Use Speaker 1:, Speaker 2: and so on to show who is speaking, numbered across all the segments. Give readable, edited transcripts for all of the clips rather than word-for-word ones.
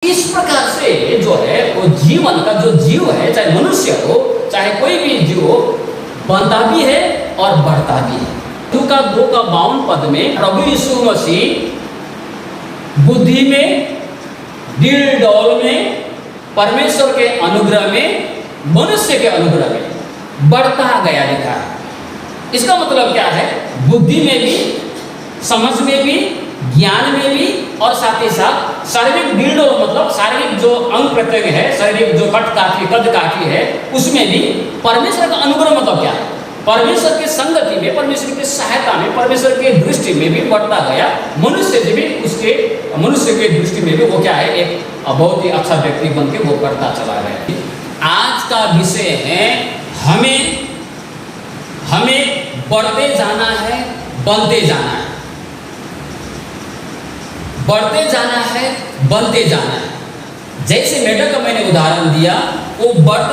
Speaker 1: इस प्रकार से जो है वो जीवन का जो जीव है, चाहे मनुष्य हो चाहे कोई भी जीव हो, बनता भी है और बढ़ता भी है। लूका 2:52 में प्रभु यीशु मसीह बुद्धि में, दिल डौल में, परमेश्वर के अनुग्रह में, मनुष्य के अनुग्रह में बढ़ता गया लिखा है। इसका मतलब क्या है? बुद्धि में भी, समझ में भी, ज्ञान में भी, और साथ ही साथ शारीरिक दृढ़ मतलब शारीरिक जो अंग प्रत्यंग है, शारीरिक जो कद काठी है, उसमें भी परमेश्वर का अनुग्रह मतलब क्या है? परमेश्वर की संगति में, परमेश्वर की सहायता में, परमेश्वर की दृष्टि में भी बढ़ता गया। मनुष्य से भी मनुष्य की दृष्टि में भी वो क्या है, एक बहुत ही अच्छा व्यक्ति बन के वो बढ़ता चला गया। आज का विषय है हमें बढ़ते जाना है, बनते जाना है, बढ़ते जाना है, बनते जाना है। जैसे मेढक का मैंने उदाहरण दिया, वो बढ़ते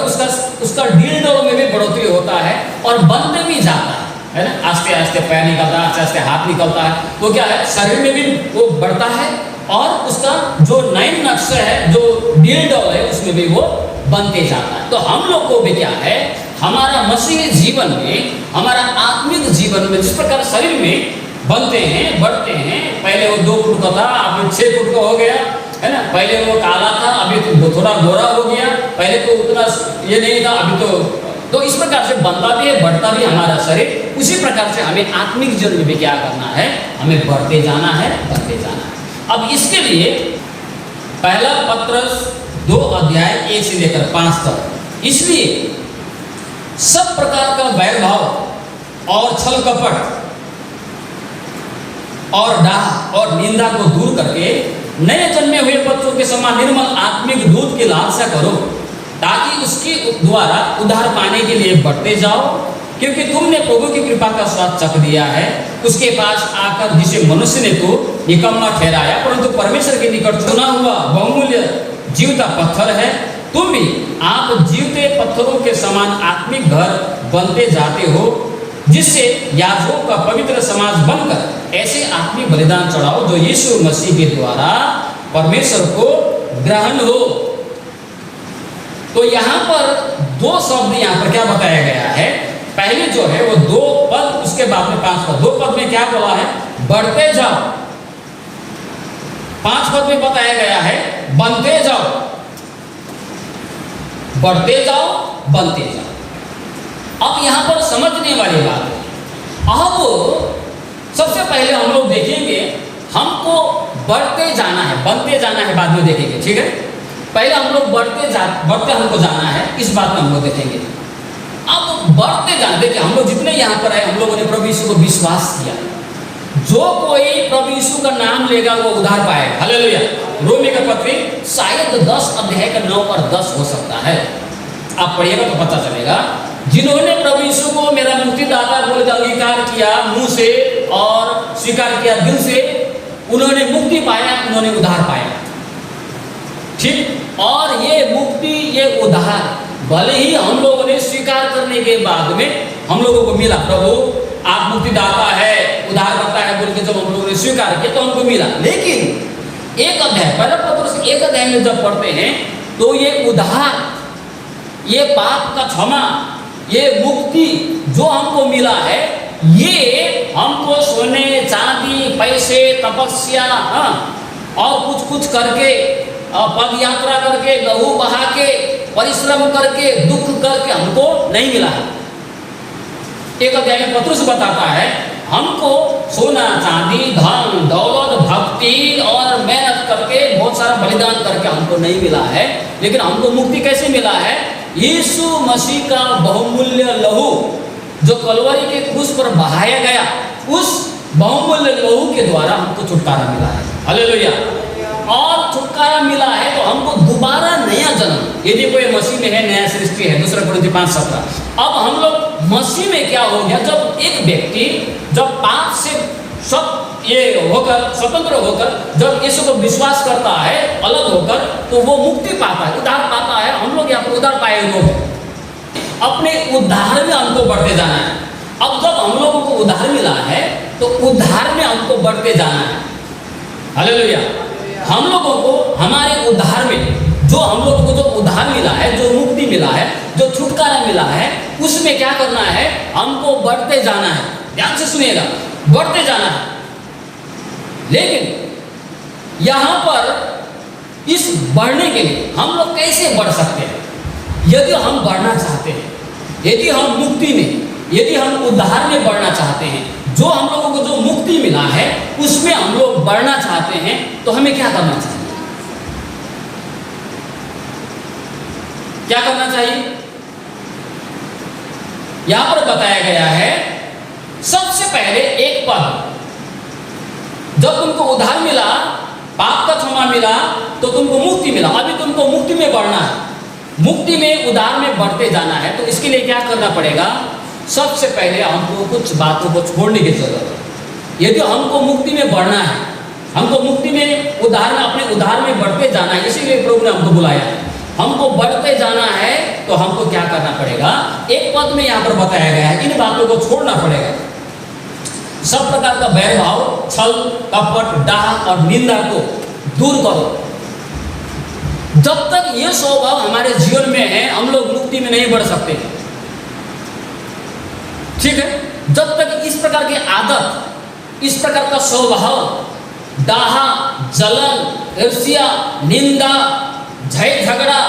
Speaker 1: उसका डील में भी बढ़ोतरी होता है और बनते भी जाता है ना। आस्ते आस्ते पैर निकलता है, आस्ते आस्ते हाथ निकलता है, तो क्या है, शरीर में भी वो बढ़ता है और उसका जो नैन नक्श है, जो डील है, उसमें भी वो बनते जाता है। तो हम लोग को भी क्या है, हमारा मसीही जीवन में, हमारा आत्मिक जीवन में जिस प्रकार शरीर में बनते हैं, बढ़ते हैं, पहले वो 2 फुट का था, अभी 6 फुट का हो गया है ना। पहले वो काला था, अभी तो थोड़ा गोरा हो गया, पहले तो उतना ये नहीं था, अभी तो इस प्रकार से बनता भी है, बढ़ता भी हमारा शरीर। उसी प्रकार से हमें आत्मिक जीवन में भी क्या करना है, हमें बढ़ते जाना है, बढ़ते जाना है। अब इसके लिए पहला पत्रस 2:1 से लेकर 5 तक, इसलिए सब प्रकार का वैरभाव और छल कपट और डाह और निंदा को दूर करके नए जन्मे हुए बच्चों के समान निर्मल आत्मिक दूध की लालसा करो, ताकि उसके द्वारा उद्धार पाने के लिए बढ़ते जाओ। क्योंकि तुमने प्रभु की कृपा का स्वाद चख दिया है। उसके पास आकर जिसे मनुष्य ने तो निकम्मा ठहराया, परंतु परमेश्वर के निकट चुना हुआ बहुमूल्य जीवता पत्थर है। तुम भी आप जीवते पत्थरों के समान आत्मिक घर बनते जाते हो, जिससे याजकों का पवित्र समाज बनकर ऐसे आत्मिक बलिदान चढ़ाओ जो यीशु मसीह के द्वारा परमेश्वर को ग्रहण हो। तो यहाँ पर 2 शब्द यहाँ पर क्या बताया गया है? पहले जो है वो 2 पद, उसके बाद में 5 पद। 2 पद में क्या बोला है? बढ़ते जाओ। 5 पद में बताया गया है बनते जाओ, बढ़ते जाओ, बनते जाओ। अब यहाँ पर समझने वाली बात है, अब सबसे पहले हम लोग देखेंगे हमको बढ़ते जाना है, बनते जाना है बाद में देखेंगे, ठीक है। पहले हम लोग बढ़ते हमको जाना है, इस बात में हम लोग देखेंगे। अब बढ़ते जाना, देखिए हम लोग जितने यहाँ पर आए, हम लोगों ने प्रभु यीशु को विश्वास किया। जो कोई प्रभु यीशु का नाम लेगा वो उद्धार पाएगा। हालेलुया। रोमी का पत्री शायद 10 अध्याय का 9 और 10 हो सकता है, आप पढ़िएगा तो पता चलेगा। जिन्होंने प्रभु यीशु को मेरा मुक्तिदाता बोल कर अंगीकार किया मुंह से और स्वीकार किया दिल से, उन्होंने मुक्ति पाया, उन्होंने उद्धार पाया, ठीक। और ये मुक्ति, ये उद्धार भले ही हम लोगों ने स्वीकार करने के बाद में हम लोगों को मिला, प्रभु आप मुक्तिदाता है, उद्धार करता है बोल के जब हम लोगों ने स्वीकार किया तो हमको मिला। लेकिन 1 अध्याय, पहला पत्रस 1 अध्याय में जब पढ़ते हैं तो ये उद्धार, ये पाप का क्षमा, ये मुक्ति जो हमको मिला है, ये हमको सोने चांदी पैसे तपस्या और कुछ करके, पद यात्रा करके, लहू बहा के, परिश्रम करके, दुख करके हमको नहीं मिला है। 1 अध्याय में पत्रस बताता है हमको सोना चांदी धन दौलत भक्ति और मेहनत करके, बहुत सारा बलिदान करके हमको नहीं मिला है। लेकिन हमको मुक्ति कैसे मिला है? यीशु मसीह का बहुमूल्य लहू जो कलवरी के क्रूस पर बहाया गया, उस बहुमूल्य लहू के द्वारा हमको छुटकारा मिला है। हालेलुया। और छुटकारा मिला है तो हमको दोबारा नया जन्म, यदि कोई मसीह में है नया सृष्टि है, 2 कोरिन्थी 5:17। अब हम लोग मसीह में क्या हो गया, जब एक व्यक्ति जब पाप से सब ये होकर स्वतंत्र होकर जब यीशु को विश्वास करता है अलग होकर, तो वो मुक्ति पाता है, उद्धार पाता है। हम लोग यहाँ पर उद्धार पाए लोग अपने उद्धार में हमको बढ़ते जाना है। अब जब हम लोगों को उद्धार मिला है तो उद्धार में हमको बढ़ते जाना है। हालेलुया। हम लोगों को हमारे उद्धार में जो हम लोगों को जो उद्धार मिला है, जो मुक्ति मिला है, जो छुटकारा मिला है, उसमें क्या करना है? हमको बढ़ते जाना है। ध्यान से सुनिएगा, बढ़ते जाना है। लेकिन यहाँ पर इस बढ़ने के लिए हम लोग कैसे बढ़ सकते हैं? यदि हम बढ़ना चाहते हैं, यदि हम मुक्ति में, यदि हम उद्धार में बढ़ना चाहते हैं, जो हम लोगों को जो मुक्ति मिला है उसमें हम लोग बढ़ना चाहते हैं, तो हमें क्या करना चाहिए? क्या करना चाहिए? यहां पर बताया गया है, सबसे पहले एक पद, जब तुमको उद्धार मिला, पाप का क्षमा मिला, तो तुमको मुक्ति मिला। अभी तुमको मुक्ति में बढ़ना है, मुक्ति में, उद्धार में बढ़ते जाना है। तो इसके लिए क्या करना पड़ेगा? सबसे पहले हमको कुछ बातों को छोड़ने की जरूरत है। यदि हमको मुक्ति में बढ़ना है, हमको मुक्ति में, उद्धार में, अपने उद्धार में बढ़ते जाना है, इसीलिए प्रभु ने हमको बुलाया है। हमको बढ़ते जाना है तो हमको क्या करना पड़ेगा? एक पद में यहाँ पर बताया गया है, इन बातों को छोड़ना पड़ेगा। सब प्रकार का बैर भाव, छल, कपट, डाह और निंदा को दूर करो। जब तक ये स्वभाव हमारे जीवन में है, हम लोग मुक्ति में नहीं बढ़ सकते। ठीक है? जब तक इस प्रकार की आदत, इस प्रकार का स्वभाव, डाहा, जलन, ईर्ष्या, निंदा, झय झगड़ा,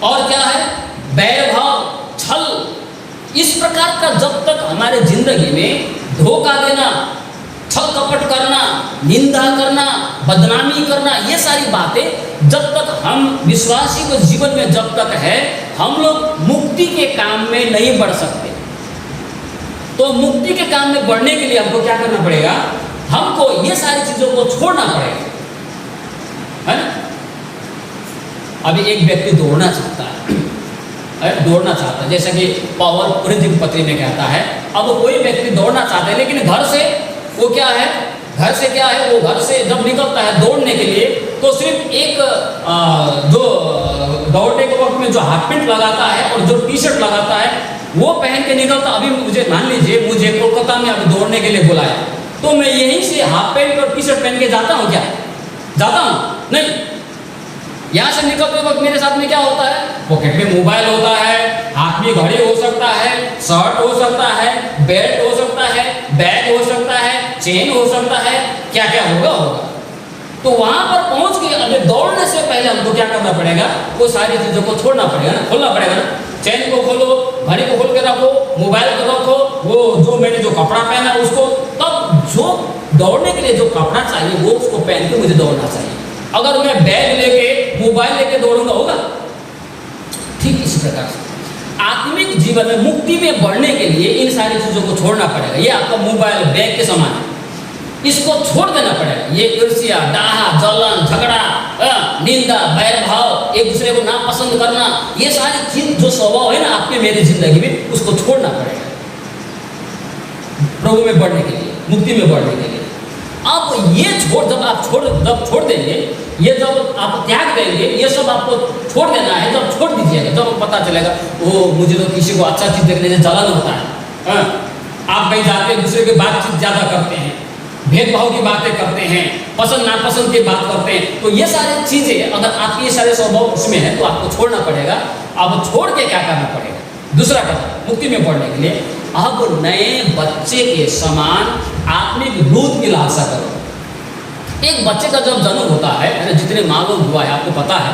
Speaker 1: और क्या है, बैर भाव, छल, इस प्रकार का जब तक हमारे जिंदगी में धोखा देना, छल कपट करना, निंदा करना, बदनामी करना, ये सारी बातें जब तक हम विश्वासी को जीवन में जब तक है, हम लोग मुक्ति के काम में नहीं बढ़ सकते। तो मुक्ति के काम में बढ़ने के लिए हमको क्या करना पड़ेगा? हमको ये सारी चीजों को छोड़ना पड़ेगा, है ना? अभी एक व्यक्ति दौड़ना चाहता है, दौड़ना चाहता है, जैसा कि पौल कोरिन्थियों पत्री में कहता है। अब कोई व्यक्ति दौड़ना चाहता है, लेकिन घर से वो क्या है, घर से क्या है, वो घर से जब निकलता है दौड़ने के लिए, तो सिर्फ एक जो दौड़ने के वक्त में जो हाफ पैंट लगाता है और जो टी शर्ट लगाता है वो पहन के निकलता। अभी मुझे मान लीजिए, मुझे कोलकाता में अब दौड़ने के लिए बुलाया, तो मैं यहीं से हाफ पैंट और टी शर्ट पहन के जाता हूँ क्या? जाता हूँ? नहीं। यहाँ से निकलते वक्त मेरे साथ में क्या होता है? पॉकेट में मोबाइल होता है, हाथ में घड़ी हो सकता है, शर्ट हो सकता है, बेल्ट हो सकता है, बैग हो सकता है, चेन हो सकता है, क्या क्या होगा। तो वहां पर पहुंच के अभी दौड़ने से पहले हमको क्या करना पड़ेगा? वो सारी चीजों को छोड़ना पड़ेगा ना, खोलना पड़ेगा ना। चेन को खोलो, घड़ी को खोल के रखो, मोबाइल को रखो, वो जो मैंने जो कपड़ा पहना उसको, तब जो दौड़ने के लिए जो कपड़ा चाहिए वो उसको पहन के मुझे दौड़ना चाहिए। अगर मैं बैग लेके, मोबाइल लेके दौड़ूंगा, होगा? ठीक इसी प्रकार से आत्मिक जीवन में मुक्ति में बढ़ने के लिए इन सारी चीजों को छोड़ना पड़ेगा। ये आपका मोबाइल बैग के समान है, इसको छोड़ देना पड़ेगा। ये ईर्ष्या, डाहा, जलन, झगड़ा, निंदा, बैर भाव, एक दूसरे को नापसंद करना, ये सारी चीज जो स्वभाव है ना आपके मेरे जिंदगी में, उसको छोड़ना पड़ेगा प्रभु में बढ़ने के लिए, मुक्ति में बढ़ने के लिए। अब ये जब आप छोड़ देंगे, ये जब आप त्याग देंगे, ये सब आपको छोड़ देना है। जब छोड़ दीजिएगा, जब पता चलेगा ओ मुझे तो किसी को अच्छा चीज देखने से जलन होता है, आप कहीं जाते हैं दूसरे की बातचीत ज्यादा करते हैं, भेदभाव की बातें करते हैं, पसंद नापसंद की बात करते हैं, तो ये सारी चीजें अगर आपके ये सारे स्वभाव उसमें है तो आपको छोड़ना पड़ेगा। अब छोड़ के क्या करना पड़ेगा? दूसरा कदम मुक्ति में बढ़ने के लिए, अब नए बच्चे के समान आत्मिक दूध की लालसा करो। एक बच्चे का जब जन्म होता है, जितने मालूम हुआ है आपको पता है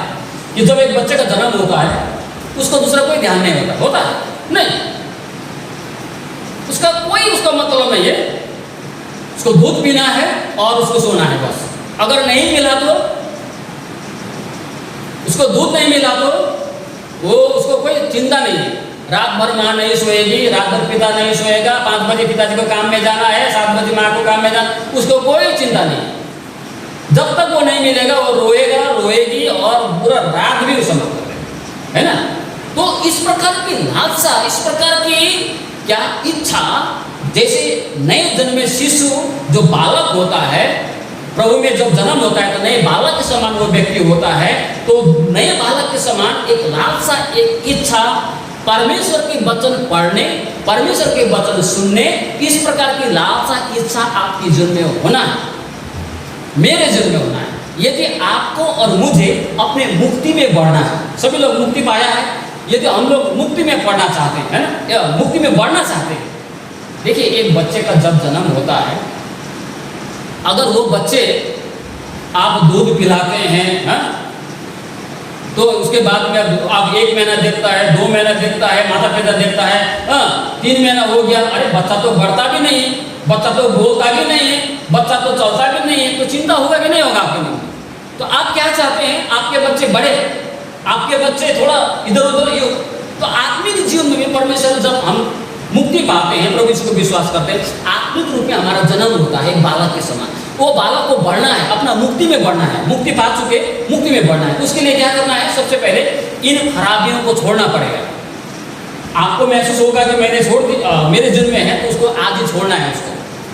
Speaker 1: कि जब एक बच्चे का जन्म होता है उसको दूसरा कोई ध्यान नहीं होता है? नहीं, उसका कोई उसका मतलब नहीं है, उसको दूध पीना है और उसको सोना है बस। अगर नहीं मिला तो, उसको दूध नहीं मिला तो वो उसको कोई चिंता नहीं है। रात भर माँ नहीं सोएगी, रात भर पिता नहीं सोएगा, 5 बजे पिताजी को काम में जाना है, 7 बजे माँ को काम में जाना, उसको कोई चिंता नहीं। जब तक वो नहीं मिलेगा वो रोएगा, रोएगी और पूरा रात भी उसे है ना। तो इस प्रकार की लालसा, इस प्रकार की क्या इच्छा, जैसे नए जन्मे शिशु जो बालक होता है, प्रभु में जब जन्म होता है तो नए बालक के समान वो व्यक्ति होता है, तो नए बालक के समान एक लालसा, एक इच्छा परमेश्वर के वचन पढ़ने, परमेश्वर के वचन सुनने, इस प्रकार की लालसा इच्छा आपके जीवन में होना है, मेरे जीवन में होना है। यदि आपको और मुझे अपने मुक्ति में बढ़ना है, सभी लोग मुक्ति पाया है, यदि हम लोग मुक्ति में पढ़ना चाहते हैं, है ना, या मुक्ति में बढ़ना चाहते हैं। देखिए, एक बच्चे का जब जन्म होता है, अगर वो बच्चे आप दूध पिलाते हैं, है? तो उसके बाद में आप 1 महीना देखता है, 2 महीना देखता है, माता पिता देखता है, 3 महीना हो गया, अरे बच्चा तो बढ़ता भी नहीं है, बच्चा तो बोलता भी नहीं है, बच्चा तो चलता भी नहीं है, तो चिंता होगा कि नहीं होगा आपके मन में? तो आप क्या चाहते हैं? आपके बच्चे बढ़े, आपके बच्चे थोड़ा इधर उधर। तो आत्मिक जीवन में भी परमेश्वर, जब हम मुक्ति पाते हैं, प्रभु यीशु को विश्वास करते हैं, आत्मिक रूप में हमारा जन्म होता है बालक के समान। वो बालक को बढ़ना है, अपना मुक्ति में बढ़ना है, मुक्ति पा चुके मुक्ति में बढ़ना है। उसके लिए क्या करना है? सबसे पहले इन खराबियों को छोड़ना पड़ेगा। आपको महसूस होगा कि मैंने छोड़ दी, मेरे जन्म में है, तो उसको आज ही छोड़ना है। उसको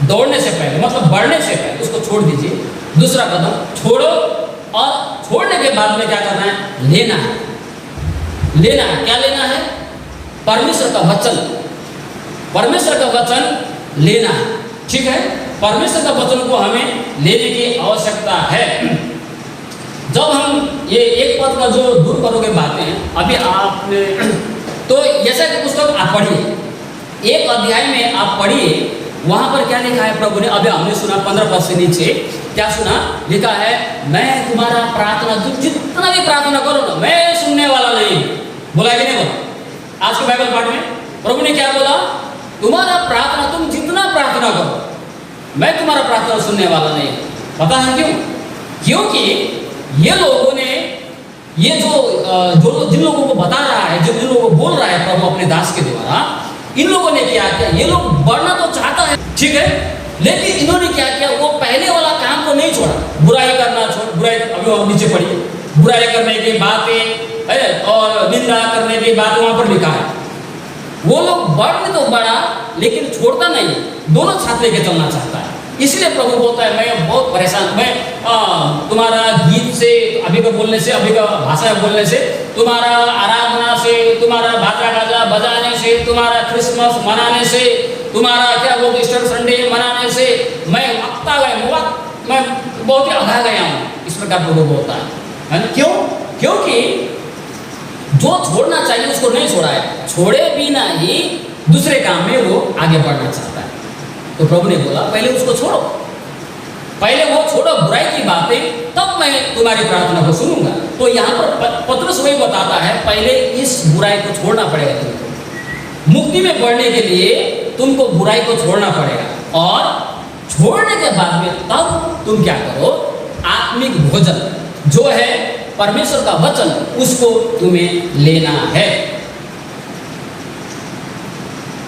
Speaker 1: दौड़ने से पहले, मतलब बढ़ने से पहले उसको छोड़ दीजिए। दूसरा कदम छोड़ो, और छोड़ने के बाद में क्या करना है? लेना है। लेना है, क्या लेना है? परमेश्वर का वचन, परमेश्वर का वचन लेना है। ठीक है, परमेश्वर का वचन को हमें लेने की आवश्यकता है। जब हम ये एक पद का जो दूर करोगे बातें हैं, अभी आपने तो जैसा कि पुस्तक आप पढ़िए, 1 अध्याय में आप पढ़िए, वहां पर क्या लिखा है प्रभु ने? अभी हमने सुना 15 पद से नीचे क्या सुना? लिखा है, मैं तुम्हारा प्रार्थना, जितना भी प्रार्थना करो ना, मैं सुनने वाला नहीं। बोला कि नहीं बोला? आज के बाइबल पाठ में प्रभु ने क्या बोला? तुम्हारा प्रार्थना, तुम जितना प्रार्थना करो, मैं तुम्हारा प्रार्थना सुनने वाला नहीं। पता है क्यों? क्योंकि ये लोगों ने, ये जो जिन लोगों को बता रहा है, जिन लोगों को बोल रहा है प्रभु अपने दास के द्वारा, इन लोगों ने क्या किया? ये लोग बढ़ना तो चाहता है, ठीक है, लेकिन इन्होंने क्या किया? वो पहले वाला काम को नहीं छोड़ा। बुराई करना छोड़, बुराई, अभी हम नीचे पढ़िए, बुराई करने की बातें और निंदा करने की बातें वहां पर लिखा है। वो लोग बढ़ तो बढ़ा, लेकिन छोड़ता नहीं, दोनों साथ लेके चलना चाहता है। इसलिए प्रभु बोलता है, मैं बहुत परेशान, मैं तुम्हारा गीत से, अभी का बोलने से, अभी का भाषा बोलने से, तुम्हारा आराधना से, तुम्हारा बाजा गाजा बजाने से, तुम्हारा क्रिसमस मनाने से, तुम्हारा क्या वो ईस्टर संडे मनाने से मैं अक्ता गया, मैं बहुत ही अघा गया हूँ। इस प्रकार प्रभु बोलता है ना? क्यों? क्योंकि जो छोड़ना चाहिए उसको नहीं छोड़ा है, छोड़े बिना ही दूसरे काम में वो आगे बढ़ना चाहता है। तो प्रभु ने बोला, पहले उसको छोड़ो, पहले वो छोड़ो बुराई की बातें, तब मैं तुम्हारी प्रार्थना को सुनूंगा। तो यहाँ पर पतरस वही बताता है, पहले इस बुराई को छोड़ना पड़ेगा तुमको। मुक्ति में बढ़ने के लिए तुमको बुराई को छोड़ना पड़ेगा, और छोड़ने के बाद में तब तुम क्या करो? आत्मिक भोजन जो है परमेश्वर का वचन, उसको तुम्हें लेना है।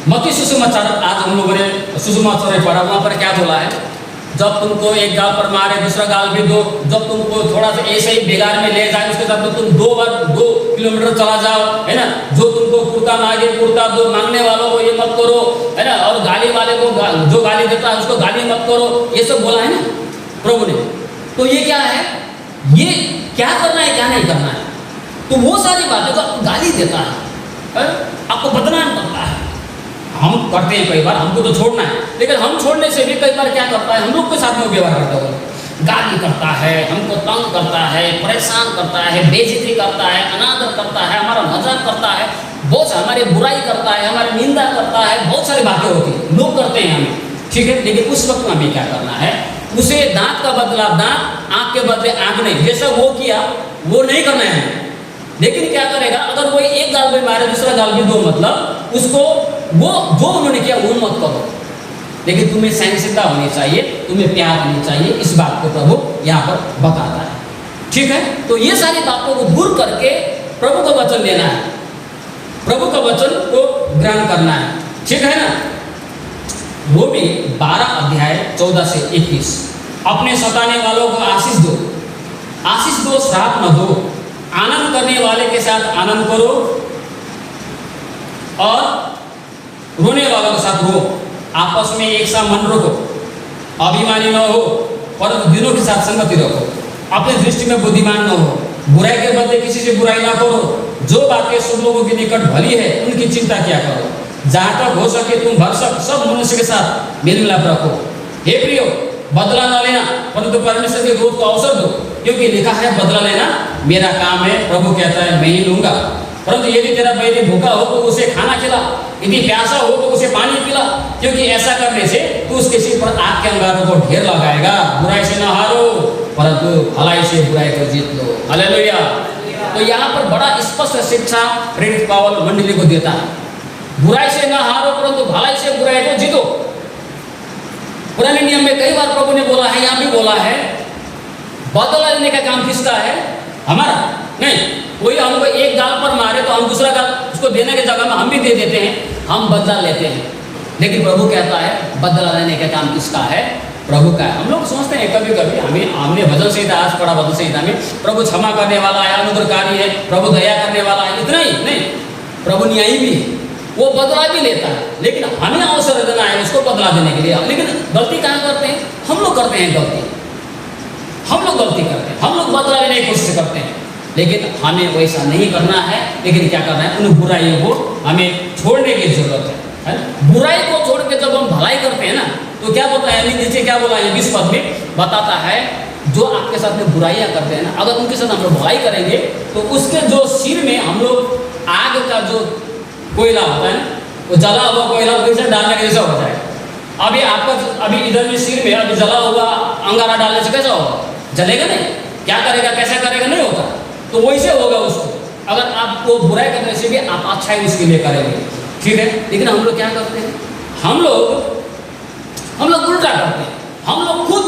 Speaker 1: मत्ती सुसमाचार, आज हम लोगों ने सुसमाचार पढ़ा, वहां पर क्या बोला है? जब तुमको एक गाल पर मारे, दूसरा गाल भी दो। जब तुमको थोड़ा सा ऐसे ही बेगार में ले जाए, उसके साथ तो तुम 2 किलोमीटर चला जाओ, है ना। जो तुमको कुर्ता मांगे कुर्ता दो, मांगने वालों को ये मत करो, है ना। और गाली वाले को, जो गाली देता है उसको गाली मत करो, ये सब बोला है ना प्रभु ने। तो ये क्या है? ये क्या करना है, क्या नहीं करना है? तो वो सारी बातें तो गाली देता है, आपको बदनाम करता है। हम करते हैं कई बार, हमको तो छोड़ना है, लेकिन हम छोड़ने से भी कई बार क्या करता है? हम लोग के साथ में व्यवहार करता है, गाली करता है, हमको तंग करता है, परेशान करता है, बेइज्जती करता है, अनादर करता है, हमारा मजाक करता है, बहुत हमारी बुराई करता है, हमारी निंदा करता है, बहुत सारी बातें होती हैं, लोग करते हैं हमें, ठीक है। लेकिन उस वक्त हमें क्या करना है? उसे दांत का बदला दांत, आंख के बदले आंख नहीं। जैसा वो किया वो नहीं करना है। लेकिन क्या करेगा? अगर वो एक गाल में मारे, दूसरा गाल भी दो, मतलब उसको वो जो उन्होंने किया वो मत करो। लेकिन तुम्हें सहनशीलता होनी चाहिए, तुम्हें प्यार होनी चाहिए। इस बात को प्रभु यहाँ पर बताता है, ठीक है। तो ये सारी बातों को दूर करके प्रभु का वचन लेना है, प्रभु का वचन को ग्रहण करना है, ठीक है ना। वो भी 12 अध्याय 14 से 21। अपने सताने वालों को आशीष दो, आशीष दो, श्राप न दो। आनंद करने वाले के साथ आनंद करो, और रोने वालों के साथ रो। आपस में एक सा मन रखो, अभिमानी न हो, परंतु दिनों के साथ संगति रखो। अपने दृष्टि में बुद्धिमान न हो, बुराई के बदले किसी से बुराई ना करो। जो बातें सब लोगों के निकट भली है उनकी चिंता क्या करो। जहाँ तक हो सके तुम भरसक सब मनुष्य के साथ मेल मिलाप रखो। हे प्रियो, बदला न लेना, परंतु परमेश्वर के क्रोध को अवसर दो, क्योंकि लिखा है बदला लेना मेरा काम है, प्रभु कहता है मैं ही लूंगा। परंतु यदि तेरा बैरी भूखा हो तो उसे खाना खिला, यदि प्यासा हो तो उसे पानी पिला, क्योंकि ऐसा करने से तू उसके सिर पर आग के अंगारों को ढेर लगाएगा। बुराई से न हारो, परंतु भलाई से बुराई को जीत लो। हालेलुया। तो यहाँ पर बड़ा स्पष्ट शिक्षा प्रेरित पौल मंडली को देता है, बुराई से न हारो परंतु भलाई से बुराई को जीतो। पुराने नियम में कई बार प्रभु ने बोला है, यहाँ भी बोला है, बदला लेने का काम किसका है? हमारा नहीं। कोई हमको एक गाल पर मारे तो हम दूसरा गाल उसको देने के जगह में हम भी दे देते हैं, हम बदला लेते हैं। लेकिन प्रभु कहता है बदला लेने का काम किसका है? प्रभु का है। हम लोग सोचते हैं कभी कभी, हमने भजन संहिता आज पढ़ा, भजन संहिता में प्रभु क्षमा करने वाला है, अनुग्रहकारी है, प्रभु दया करने वाला है, इतना ही नहीं, प्रभु न्यायी भी है, वो बदला भी लेता है। लेकिन हमें अवसर देना है उसको बदला देने के लिए। लेकिन गलती कहाँ करते हैं? हम लोग करते हैं गलती, हम लोग गलती करते हैं, हम लोग बदला लेने की कोशिश करते हैं। लेकिन हमें वैसा नहीं करना है। लेकिन क्या करना है? उन बुराइयों को हमें छोड़ने की जरूरत है। बुराई को छोड़ के जब हम भलाई करते हैं ना, तो क्या बोलता है नीचे, क्या बोला है 20 पद में बताता है, जो आपके साथ में बुराइयां करते हैं ना, अगर उनके साथ हम लोग भलाई करेंगे तो उसके जो सिर में हम लोग आग का जो कोयला होता है ना, वो जला हुआ कोयला वैसे डालने के जैसा हो जाएगा। अभी आपका अभी इधर में सिर में अभी जला हुआ अंगारा डालने से कैसा होगा? जलेगा नहीं। क्या करेगा, कैसा करेगा? नहीं होता। तो वैसे होगा उसको, अगर आपको बुराई करने से भी आप अच्छाई उसके लिए करेंगे, ठीक है। लेकिन हम लोग क्या करते हैं? हम लोग उल्टा करते हैं। हम लोग खुद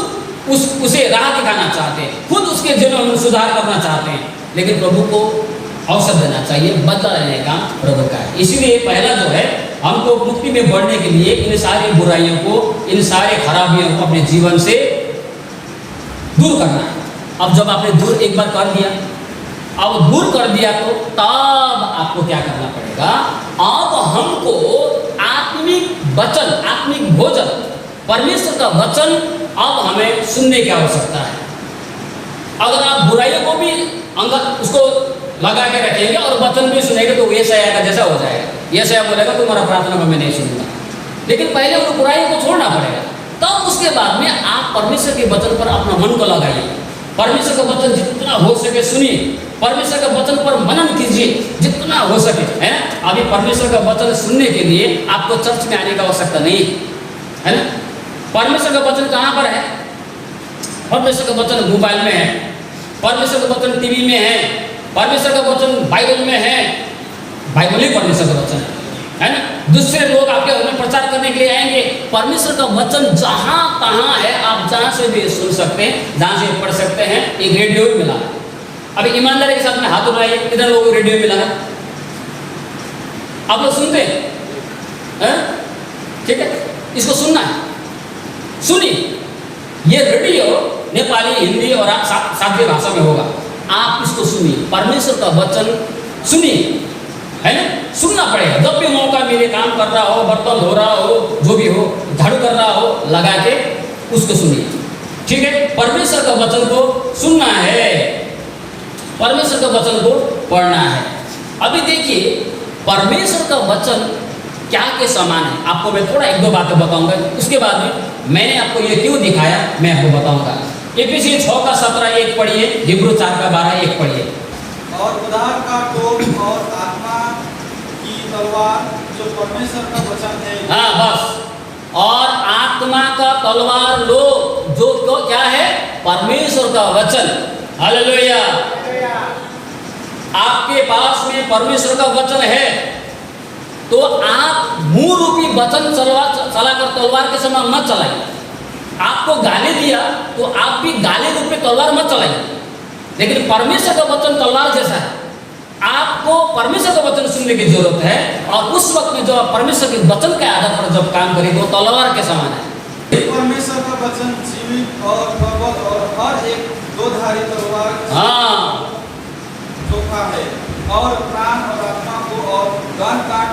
Speaker 1: उसे राह दिखाना चाहते हैं, खुद उसके जीवन में सुधार करना चाहते हैं। लेकिन प्रभु को अवसर देना चाहिए, बदला लेने का प्रभु का है। इसीलिए पहला जो है, हमको मुक्ति में बढ़ने के लिए इन सारी बुराइयों को, इन सारे खराबियों को अपने जीवन से दूर करना है। अब जब आपने दूर एक बार कर दिया, अब दूर कर दिया, तो तब आपको क्या करना पड़ेगा? अब हमको आत्मिक वचन, आत्मिक भोजन, परमेश्वर का वचन अब हमें सुनने की आवश्यकता है। अगर आप बुराइयों को भी उसको लगा के रखेंगे और वचन भी सुनेंगे तो यशायाह का जैसा हो जाएगा। यशायाह बोलेगा तुम्हारा प्रार्थना को मैं नहीं सुनूंगा। लेकिन पहले उन बुराइयों को छोड़ना पड़ेगा, तब उसके बाद में आप परमेश्वर के वचन पर अपना मन को लगाइए। परमेश्वर का वचन जितना हो सके सुनिए, परमेश्वर का वचन पर मनन कीजिए जितना हो सके, है ना। अभी परमेश्वर का वचन सुनने के लिए आपको चर्च में आने की आवश्यकता नहीं है ना। परमेश्वर का वचन कहाँ पर है? परमेश्वर का वचन मोबाइल में है, परमेश्वर का वचन टीवी में है, परमेश्वर का वचन बाइबल में है। बाइबल ही परमेश्वर का वचन है ना। दूसरे लोग आपके घर में प्रचार करने के लिए आएंगे, परमेश्वर का वचन जहाँ तहाँ है, आप जहाँ से भी सुन सकते हैं, जहाँ से पढ़ सकते हैं। एक रेडियो भी मिला। अभी ईमानदारी के साथ में हाथ उठाइए, कितने लोगों को रेडियो मिला है? आप लोग सुनते हैं? ठीक है, इसको सुनना है, सुनिए। ये रेडियो नेपाली, हिंदी और आप सातवीं भाषा में होगा। आप इसको सुनिए, परमेश्वर का वचन सुनिए, है ना। सुनना पड़ेगा। जब भी मौका मिले, काम कर रहा हो, बर्तन धो रहा हो, जो भी हो, झाड़ू कर रहा हो, लगा के उसको सुनिए, ठीक है। परमेश्वर का वचन को सुनना है, परमेश्वर का वचन को पढ़ना है। अभी देखिए परमेश्वर का वचन क्या के समान है। आपको मैं थोड़ा एक दो बातें बताऊंगा, उसके बाद में मैंने आपको ये क्यों दिखाया मैं आपको बताऊंगा। एफिसी 6 का 17 1 पढ़िए, हिब्रू 4 का 12 1 पढ़िए।
Speaker 2: और उद्धार का टोप और आत्मा की तलवार जो परमेश्वर का वचन है।
Speaker 1: हाँ बस। और आत्मा का तलवार लो, जो तो क्या है? परमेश्वर का वचन। हालेलुया। आपके पास में परमेश्वर का वचन है तो आप मुंह रूपी वचन चलाकर तलवार के समान मत चलाइए। आपको गाली दिया तो आप भी गाली रूपी तलवार मत चलाइए। लेकिन परमेश्वर का वचन तलवार जैसा है। आपको परमेश्वर का वचन सुनने की जरूरत है, और उस वक्त में जो परमेश्वर के वचन के आधार पर जब काम करेंगे वो तलवार के समान है।
Speaker 2: परमेश्वर का वचन जीवित और प्रबल और हर एक दोधारी तलवार चोखा है, और प्राण और आत्मा को और गान काट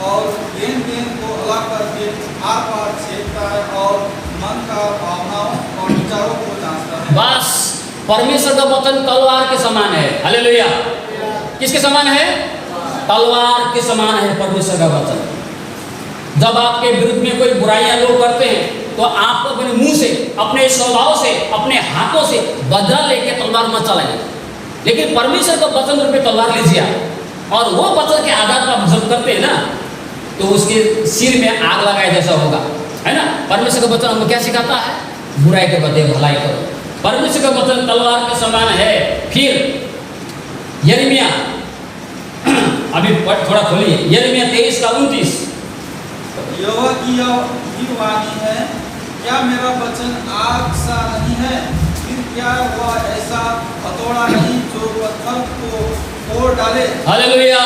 Speaker 2: और लेन को अलग करके आर पार छेदता है और मन का भावनाओं और विचारों को जांचता है।
Speaker 1: बस परमेश्वर का वचन तलवार के समान है। हालेलुया। किसके समान है? तलवार के समान है परमेश्वर का वचन। जब आपके विरुद्ध में कोई बुराइयां लोग करते हैं तो आप अपने मुंह से, अपने स्वभाव से, अपने हाथों से बदला लेके तलवार मत चलाइए, लेकिन परमेश्वर का वचन रूपी तलवार लीजिए आप, और वो वचन के आधार पर आप जब करते हैं ना तो उसके सिर में आग लगाए जैसा होगा, है ना। परमेश्वर का वचन हमको क्या सिखाता है? बुराई के बदले भलाई करो। परमेश्वर का वचन तलवार के समान है। फिर यिर्मयाह अभी थोड़ा खोलिए, यिर्मयाह 23:29।
Speaker 2: यहोवा की यह भी वाणी है, क्या मेरा वचन आग सा नहीं है? फिर क्या वह ऐसा हथौड़ा नहीं जो पत्थर को तोड़ डाले?
Speaker 1: हालेलुया,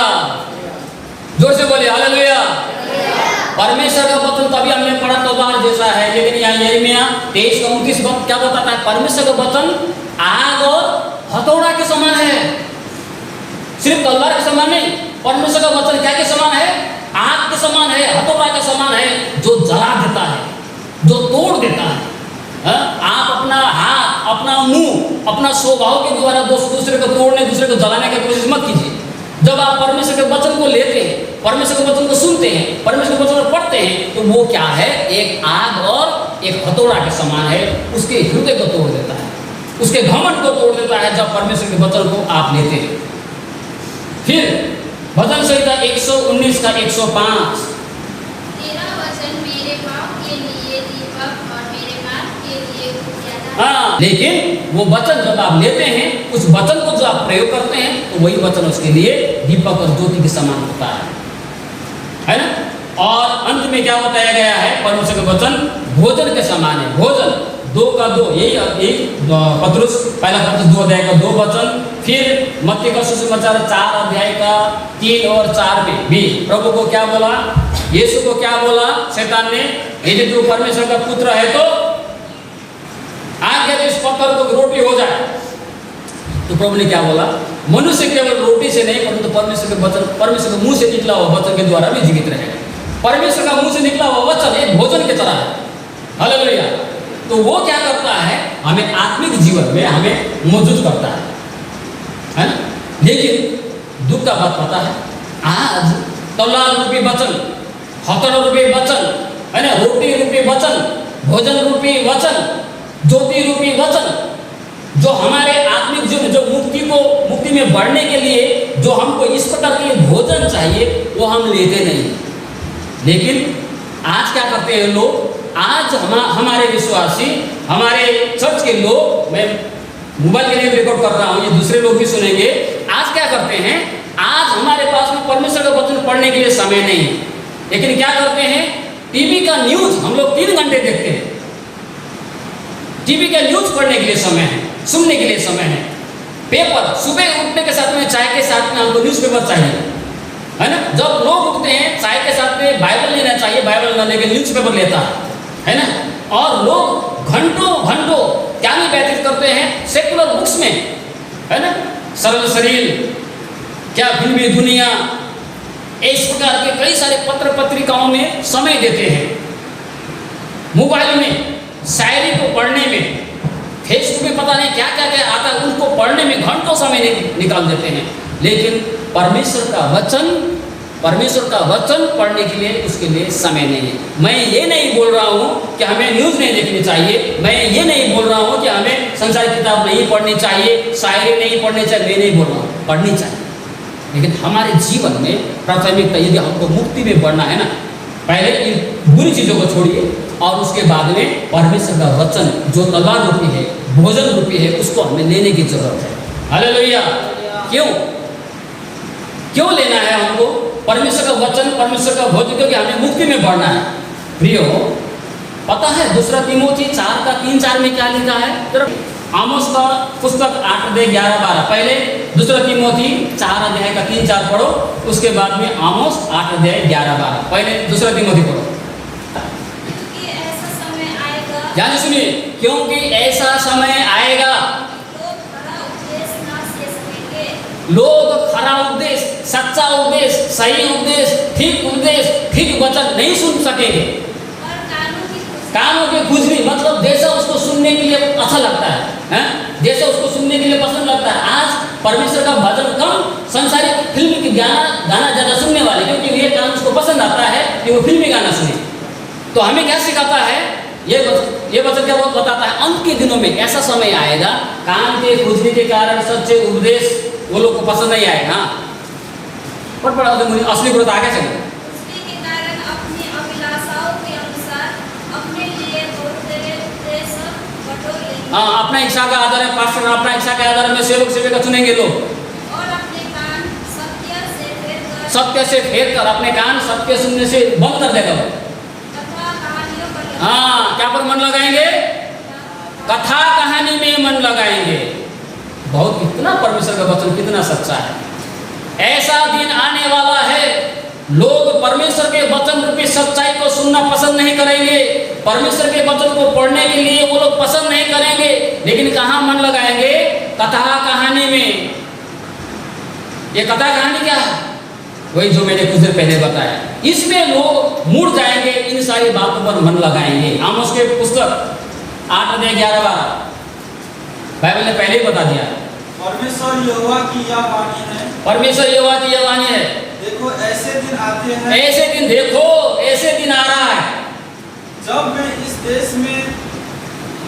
Speaker 1: जोर से बोलिए हालेलुया। परमेश्वर का वचन तभी हमने पढ़ा तलवार जैसा है, लेकिन यहाँ यिर्मयाह 23:29 क्या बताता है? परमेश्वर का वचन आग और हथौड़ा के समान है। सिर्फ तलवार के समान नहीं, परमेश्वर का वचन क्या के समान है? आग के समान है, हथौड़ा के समान है, जो जला देता है, जो तोड़ देता है। आप अपना हाथ, अपना मुंह, अपना स्वभाव के द्वारा दूसरे को तोड़ने, दूसरे को जलाने की कोशिश मत कीजिए। जब आप परमेश्वर के वचन को लेते हैं, परमेश्वर के वचन को सुनते हैं, परमेश्वर के वचन को पढ़ते हैं, तो वो क्या है? एक आग और एक हथौड़ा के समान है। उसके हृदय को तोड़ देता है, उसके घमंड को तोड़ देता है जब परमेश्वर के वचन को आप लेते हैं। फिर भजन संहिता 119:105।
Speaker 3: तेरा वचन मेरे पाँव के लिए दीपक और मेरे मार्ग के लिए उजियारा।
Speaker 1: हाँ, लेकिन वो वचन जब आप लेते हैं, उस वचन को जो आप प्रयोग करते हैं, तो वही वचन उसके लिए दीपक और ज्योति के समान होता है ना। और अंत में क्या बताया गया है? परमेश्वर का वचन भोजन के समान है। भोजन 2:2, यही पतरस पहला पत्र 2 अध्याय का 2 वचन। फिर मत्ती का सुसमाचार 4 अध्याय का 3 और 4 में भी प्रभु को क्या बोला? यीशु को क्या बोला शैतान ने? यदि तू परमेश्वर का पुत्र है तो आज्ञा दे इस पत्थर को रोटी हो जाए। तो प्रभु ने क्या बोला? मनुष्य केवल रोटी से नहीं, परंतु परमेश्वर के वचन, परमेश्वर के मुंह से निकला हुआ वचन के द्वारा भी जीवित रहेगा। परमेश्वर का मुंह से निकला हुआ वचन एक भोजन की तरह है। हालेलुया। तो वो क्या करता है? हमें आत्मिक जीवन में हमें मौजूद करता है ना। लेकिन दुख का बात पता है, आज तलवार रूपी वचन, हथौड़ा रूपी वचन, है ना, रोटी रूपी वचन, भोजन रूपी वचन, ज्योति रूपी वचन, जो हमारे आत्मिक जीवन, जो मुक्ति में बढ़ने के लिए जो हमको इस प्रकार के भोजन चाहिए, वो हम लेते नहीं। लेकिन आज क्या करते हैं लोग? आज हमारे विश्वासी, हमारे चर्च के लोग, मैं मोबाइल के लिए रिकॉर्ड कर रहा हूँ, ये दूसरे लोग भी सुनेंगे। आज क्या करते हैं? आज हमारे पास में परमेश्वर का वचन पढ़ने के लिए समय नहीं है, लेकिन क्या करते हैं? टीवी का न्यूज हम लोग 3 घंटे देखते हैं। टीवी का न्यूज पढ़ने के लिए समय है, सुनने के लिए समय है। पेपर सुबह उठने के साथ में, चाय के साथ में हमको न्यूज़पेपर चाहिए, है ना। जब लोग उठते हैं, चाय के साथ में बाइबल लेना चाहिए, बाइबल न लेके न्यूज़पेपर लेता है ना। और लोग घंटों घंटों क्या नहीं व्यतीत करते हैं सेकुलर बुक्स में, है ना। सरल शरीर, क्या फिल्मी दुनिया, इस प्रकार के कई सारे पत्र पत्रिकाओं में समय देते हैं। मोबाइल में शायरी को पढ़ने में, फेसबुक में पता नहीं क्या क्या क्या आता है, उनको पढ़ने में घंटों समय निकाल देते हैं। लेकिन परमेश्वर का वचन पढ़ने के लिए उसके लिए समय नहीं है। मैं ये नहीं बोल रहा हूँ कि हमें न्यूज़ नहीं देखनी चाहिए, मैं ये नहीं बोल रहा हूँ कि हमें संसार किताब नहीं पढ़नी चाहिए, शायरी नहीं पढ़नी चाहिए, मैं नहीं बोल रहा हूँ, पढ़नी चाहिए। लेकिन हमारे जीवन में प्राथमिकता, यदि हमको मुक्ति में बढ़ना है ना, पहले इन बुरी चीज़ों को छोड़िए और उसके बाद में परमेश्वर का वचन जो तलवार रूपी है, भोजन रूपी है, उसको हमें लेने की जरूरत है। हालेलुया। क्यों लेना है हमको परमेश्वर का वचन, परमेश्वर का भोजन? क्योंकि हमें मुक्ति में बढ़ना है। प्रियो, पता है 2 तीमुथी 4:3-4 में क्या लिखा है? आमोस का पुस्तक 8 अध्याय 11-12। पहले 2 तीमुथी 4 अध्याय का 3-4 पढ़ो, उसके बाद में आमोस 8 अध्याय 11-12। पहले 2 तीमुथी पढ़ो।
Speaker 3: क्योंकि ऐसा समय आएगा,
Speaker 1: ध्यान से सुनिए, क्योंकि ऐसा समय आएगा, लोग खरा उपदेश, सच्चा उपदेश, सही उपदेश, ठीक वचन नहीं सुन सकेंगे।
Speaker 3: और कानों की
Speaker 1: कानों की खुजली, मतलब जैसा उसको सुनने के लिए अच्छा लगता है, हैं, जैसे उसको सुनने के लिए पसंद लगता है। आज परमेश्वर का भजन कम, संसारिक फिल्म की गाना ज़्यादा सुनने वाले, क्योंकि ये काम उसको पसंद आता है कि वो फिल्मी गाना सुने। तो हमें क्या सिखाता है ये वचन क्या बहुत बताता है, अंत के दिनों में ऐसा समय आएगा, कान के खुजली के कारण सच्चे उपदेश वो लोग को पसंद नहीं आएगा। पर पढ़ा तो मुझे असली गुरु आगे चले।
Speaker 3: उसके के कारण अपनी अभिलाषाओं के अनुसार अपने लिए उपदेश बटोर लेंगे।
Speaker 1: हाँ, अपना इच्छा का आधार है पास्टर, अपना इच्छा के आधार में सेवक सेविका चुनेंगे लोग,
Speaker 3: और अपने कान
Speaker 1: सत्य से फेर कर अपने कान सत्य सुनने से बंद कर देगा।
Speaker 3: कथा कहानियों पर
Speaker 1: हाँ, क्या पर मन लगाएंगे? कथा कहानी में मन लगाएंगे। बहुत कितना परमेश्वर का वचन कितना सच्चा है। ऐसा दिन आने वाला है, लोग परमेश्वर के वचन रूपी सच्चाई को सुनना पसंद नहीं करेंगे, परमेश्वर के वचन को पढ़ने के लिए वो लोग पसंद नहीं करेंगे, लेकिन कहाँ मन लगाएंगे? कथा कहानी में। ये कथा कहानी क्या है? वही जो मैंने कुछ देर पहले बताया। इसमें लोग मुड़ जाएंगे, इन सारी बातों पर मन लगाएंगे। आमोस के पुस्तक 8:11-12 बाइबल ने पहले ही बता दिया।
Speaker 2: परमेश्वर यहोवा की यह वाणी है,
Speaker 1: परमेश्वर यहोवा की यह वाणी है,
Speaker 2: देखो ऐसे दिन आते हैं,
Speaker 1: ऐसे दिन देखो, ऐसे दिन आ रहा है
Speaker 2: जब मैं इस देश में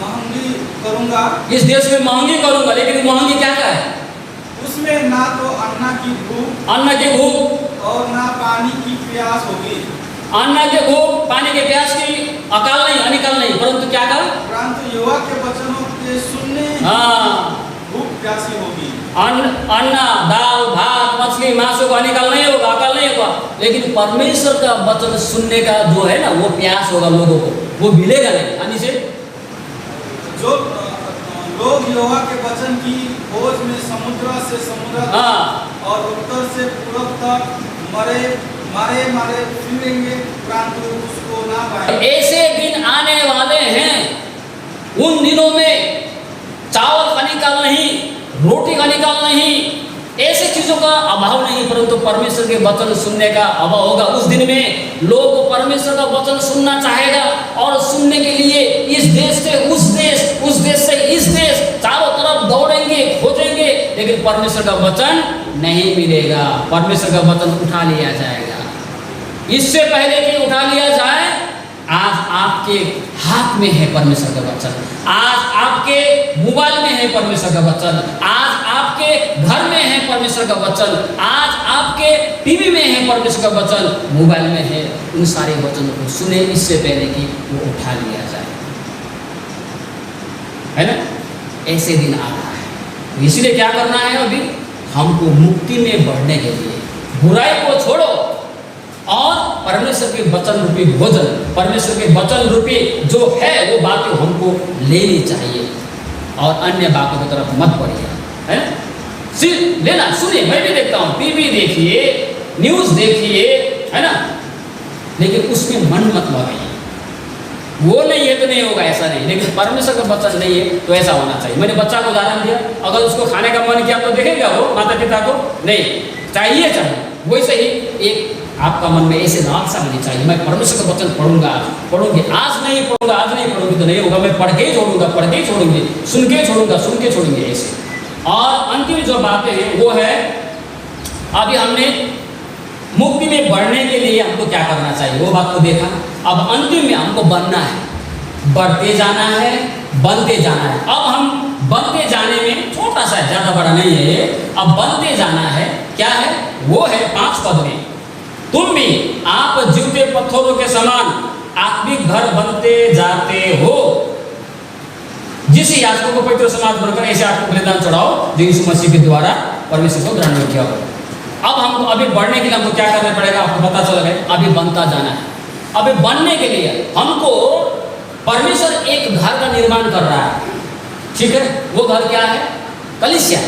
Speaker 2: महंगी करूंगा,
Speaker 1: इस देश में महंगी करूंगा। लेकिन महंगी क्या है?
Speaker 2: उसमें ना तो
Speaker 1: अन्न की भूख
Speaker 2: और ना पानी की प्यास होगी।
Speaker 1: अन्न के भूख, पानी के प्यास की अकाल नहीं, अनिकाल नहीं, परंतु क्या कहा?
Speaker 2: परंतु यहोवा के वचनों के सुनने
Speaker 1: हाँ,
Speaker 2: भूख प्यासी होगी।
Speaker 1: अन्न, दाल, भात, मछली, मांसों का अनिकाल नहीं होगा, अकाल नहीं होगा, लेकिन परमेश्वर का वचन सुनने का जो है ना, वो प्यास होगा लोगों को, वो मिलेगा नहीं। यानी से
Speaker 2: जो लोग यहोवा के वचन की खोज में समुद्र से समुद्र तक और उत्तर से पूरब तक मारे फिरेंगे, परंतु उसको ना पाएंगे।
Speaker 1: ऐसे दिन आने वाले हैं, उन दिनों में चावल का निकाल नहीं, रोटी का निकाल नहीं, ऐसे चीजों का अभाव नहीं, परंतु परमेश्वर के वचन सुनने का अभाव होगा। उस दिन में लोग परमेश्वर का वचन सुनना चाहेगा और सुनने के लिए इस देश से उस देश, उस देश से इस देश, चारों तरफ दौड़ेंगे, खोजेंगे, लेकिन परमेश्वर का वचन नहीं मिलेगा। परमेश्वर का वचन उठा लिया जाएगा। इससे पहले कि उठा लिया जाए, आज आपके हाथ में है परमेश्वर का वचन, आज आपके मोबाइल में है परमेश्वर का वचन, आज आपके घर में है परमेश्वर का वचन, आज आपके टीवी में है परमेश्वर का वचन, मोबाइल में है। उन सारे वचनों को सुने इससे पहले कि वो उठा लिया जाए, है ना? ऐसे दिन आ रहा है। इसलिए क्या करना है? अभी हमको मुक्ति में बढ़ने के लिए बुराई को छोड़ो और परमेश्वर के वचन रूपी भोजन, परमेश्वर के वचन रूपी जो है वो बातें हमको लेनी चाहिए और अन्य बातों की तरफ मत बढ़िए, है ना? सिर्फ लेना, सुनिए, मैं भी देखता हूँ, टीवी देखिए, न्यूज़ देखिए, है ना, लेकिन उसमें मन मत लगाइए। वो नहीं है तो नहीं होगा, ऐसा नहीं, लेकिन परमेश्वर का वचन नहीं है तो ऐसा होना चाहिए। मैंने बच्चा को उदाहरण दिया, अगर उसको खाने का मन किया तो देखेगा वो माता पिता को? नहीं, चाहिए। वैसे ही एक आपका मन में ऐसे लालसा होनी चाहिए, मैं परमेश्वर का वचन पढ़ूंगा, पढ़ूंगी, आज नहीं पढ़ूंगा, आज नहीं पढ़ूंगी तो नहीं होगा, मैं पढ़ के ही छोड़ूंगा, पढ़ के ही छोड़ूंगी, सुन के छोड़ूंगा, सुन के छोड़ूंगी, ऐसे। और अंतिम जो बातें हैं वो है, अभी हमने मुक्ति में बढ़ने के लिए हमको क्या करना चाहिए वो बात को देखा। अब अंतिम में हमको बनना है, बढ़ते जाना है, बनते जाना है। अब हम बनते जाने में छोटा सा, ज़्यादा बड़ा नहीं है ये, अब बनते जाना है। क्या है वो? है 5 पद में, तुम भी आप जीवते पत्थरों के समान आत्मिक घर बनते जाते हो, जिस याजकों को पवित्र समाज बनकर ऐसे आत्मिक बलिदान चढ़ाओ जो यीशु मसीह के द्वारा परमेश्वर को ग्रहण किया हो। अब हमको अभी बढ़ने के लिए हमको क्या करना पड़ेगा? आपको पता चल गया, अभी बनता जाना है। अभी बनने के लिए हमको परमेश्वर एक घर का निर्माण कर रहा है, ठीक है? वो घर क्या है? कलीसिया।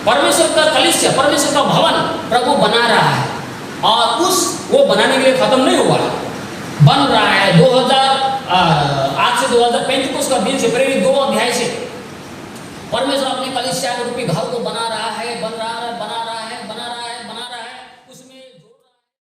Speaker 1: परमेश्वर का कलीसिया, परमेश्वर का भवन प्रभु बना रहा है और वो बनाने के लिए खत्म नहीं हुआ है, बन रहा है। 2000 से 2035 का दिन से प्रेरित 2 अध्याय से परमेश्वर अपने कलीसिया के रूपी घर को बना रहा है, बना रहा